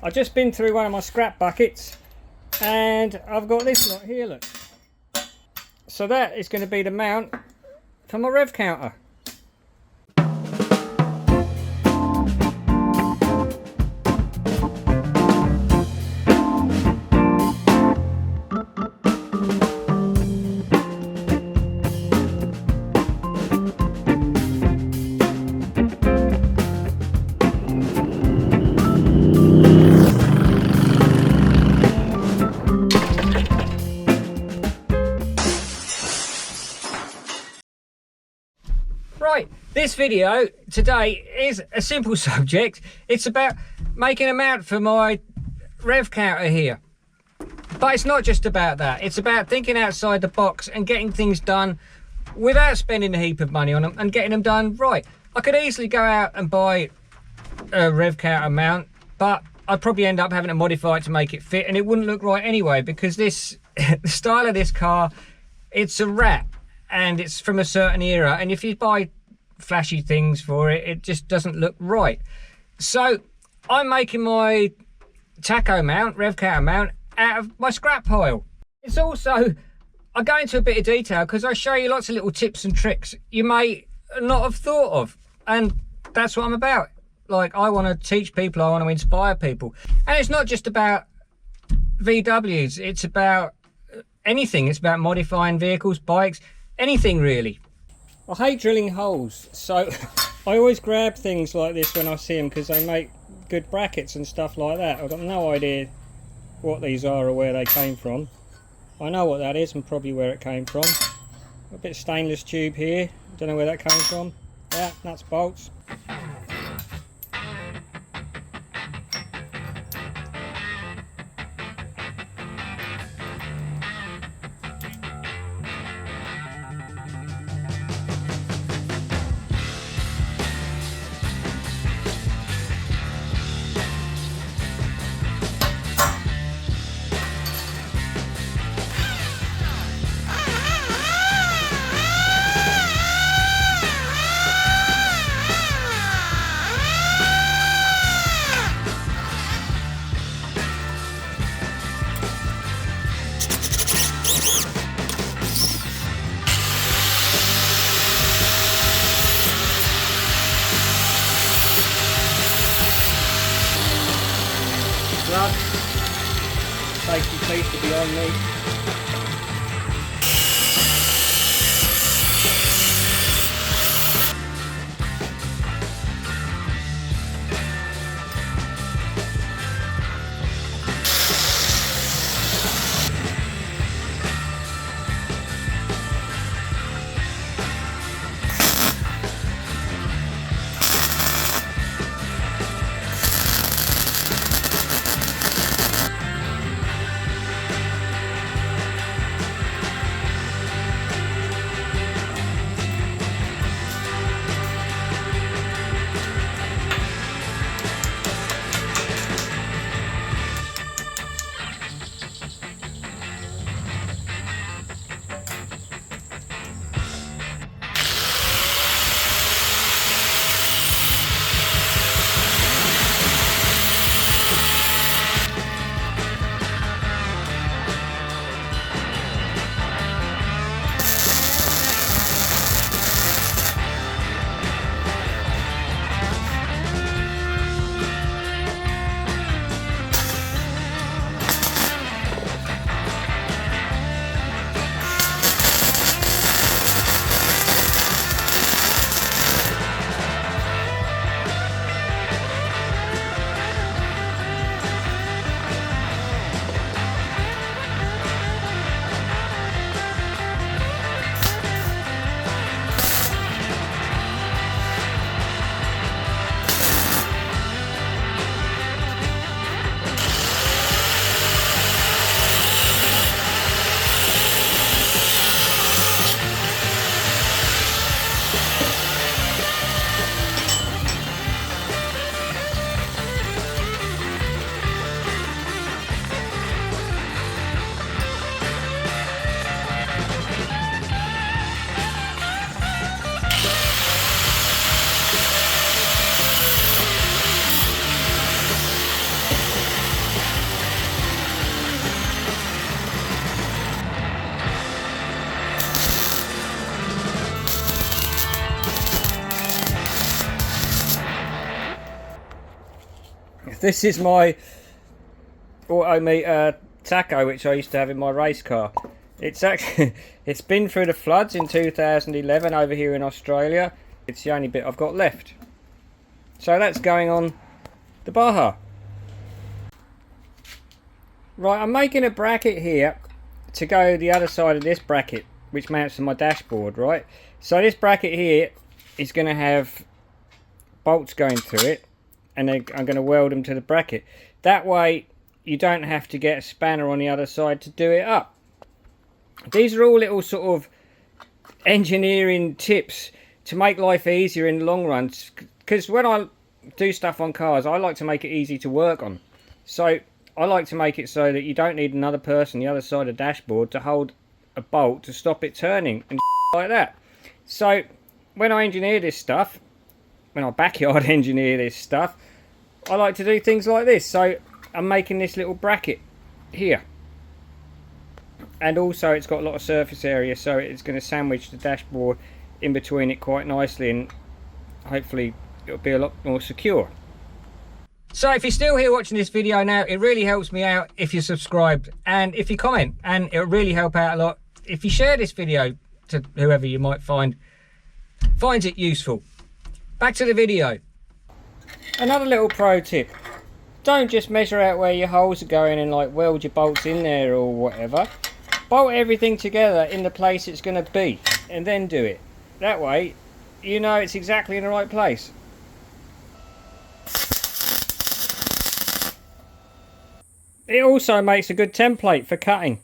I've just been through one of my scrap buckets and I've got this lot here, look. So that is going to be the mount for my rev counter. Right, this video today is a simple subject. It's about making a mount for my rev counter here. But it's not just about that. It's about thinking outside the box and getting things done without spending a heap of money on them and getting them done right. I could easily go out and buy a rev counter mount, but I'd probably end up having to modify it to make it fit, and it wouldn't look right anyway, because this the style of this car, it's a rat and it's from a certain era, and if you buy flashy things for it, it just doesn't look right. So I'm making my tacho mount, rev counter mount, out of my scrap pile. It's also, I go into a bit of detail because I show you lots of little tips and tricks you may not have thought of, and that's what I'm about. Like, I want to teach people, I want to inspire people, and it's not just about VWs, it's about anything. It's about modifying vehicles, bikes, anything really. I hate drilling holes, so I always grab things like this when I see them because they make good brackets and stuff like that. I've got no idea what these are or where they came from. I know what that is and probably where it came from. A bit of stainless tube here, don't know where that came from. Yeah, nuts, bolts. Safety piece to be on me. This is my Autometer Tacho, which I used to have in my race car. It's actually it's been through the floods in 2011 over here in Australia. It's the only bit I've got left. So that's going on the Baja. Right, I'm making a bracket here to go the other side of this bracket, which mounts to my dashboard, right? So this bracket here is going to have bolts going through it, and then I'm going to weld them to the bracket. That way you don't have to get a spanner on the other side to do it up. These are all little sort of engineering tips to make life easier in the long run, because when I do stuff on cars, I like to make it easy to work on. So I like to make it so that you don't need another person the other side of the dashboard to hold a bolt to stop it turning and like that. So when I engineer this stuff, when I backyard engineer this stuff, I like to do things like this. So I'm making this little bracket here, and also it's got a lot of surface area, so it's going to sandwich the dashboard in between it quite nicely, and hopefully it'll be a lot more secure. So if you're still here watching this video now, it really helps me out if you're subscribed and if you comment, and it'll really help out a lot if you share this video to whoever you might finds it useful. Back to the video. Another little pro tip: don't just measure out where your holes are going and like weld your bolts in there or whatever. Bolt everything together in the place it's going to be, and then do it. That way you know it's exactly in the right place. It also makes a good template for cutting.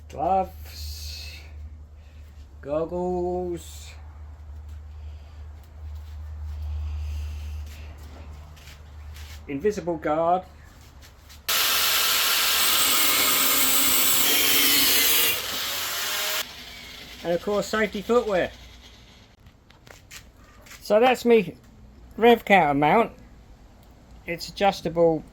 Gloves, goggles, invisible guard, and of course safety footwear. So that's me rev counter mount. It's adjustable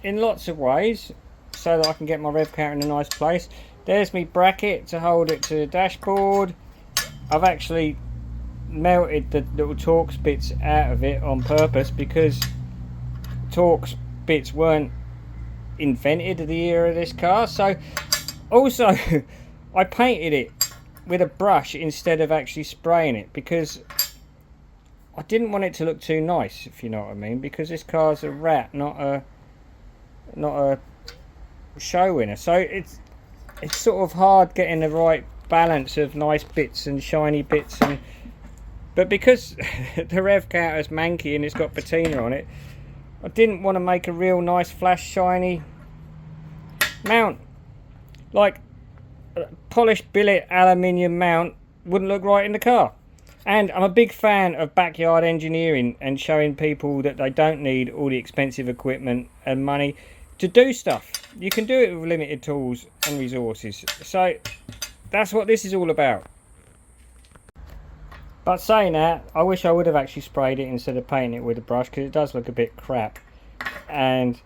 in lots of ways so that I can get my rev counter in a nice place. There's me bracket to hold it to the dashboard. I've actually melted the little Torx bits out of it on purpose, because Torx bits weren't invented at the era of this car. So also I painted it with a brush instead of actually spraying it, because I didn't want it to look too nice, if you know what I mean, because this car's a rat, not a show winner. So it's sort of hard getting the right balance of nice bits and shiny bits, but because the rev counter's manky and it's got patina on it, I didn't want to make a real nice flash shiny mount. Like a polished billet aluminium mount wouldn't look right in the car. And I'm a big fan of backyard engineering and showing people that they don't need all the expensive equipment and money to do stuff. You can do it with limited tools and resources. So that's what this is all about. But saying that, I wish I would have actually sprayed it instead of painting it with a brush, because it does look a bit crap, and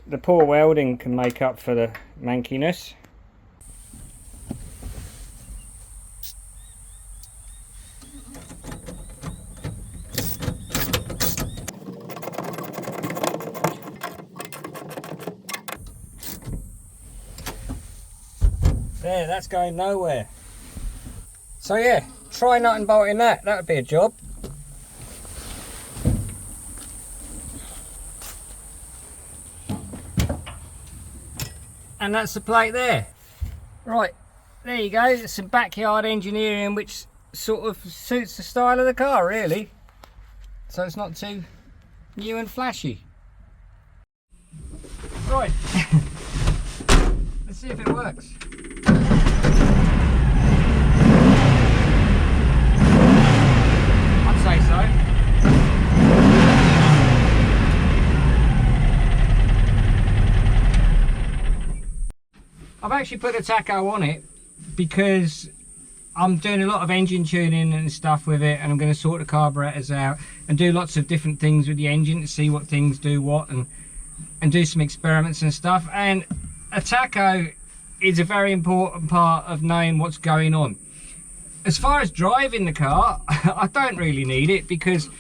the poor welding can make up for the mankiness. There, that's going nowhere. So yeah, try nut and bolting that. That would be a job. And that's the plate there. Right, there you go. It's some backyard engineering which sort of suits the style of the car, really. So it's not too new and flashy. Right. Let's see if it works. I'd say so. I've actually put a tacho on it because I'm doing a lot of engine tuning and stuff with it, and I'm going to sort the carburetors out and do lots of different things with the engine to see what things do what, and do some experiments and stuff. And a tacho is a very important part of knowing what's going on. As far as driving the car, I don't really need it because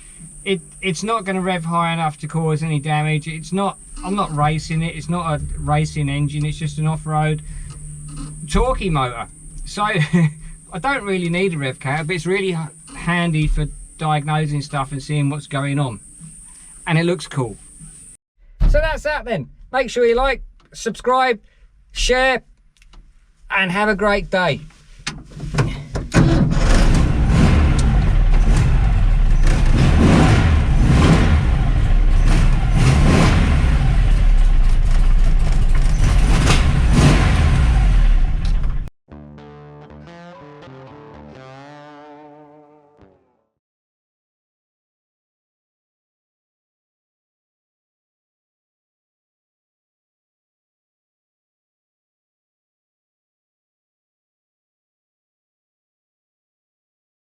it's not going to rev high enough to cause any damage. I'm not racing it. It's not a racing engine. It's just an off-road talkie motor. So I don't really need a rev counter, but it's really handy for diagnosing stuff and seeing what's going on. And it looks cool. So that's that then. Make sure you like, subscribe, share, and have a great day.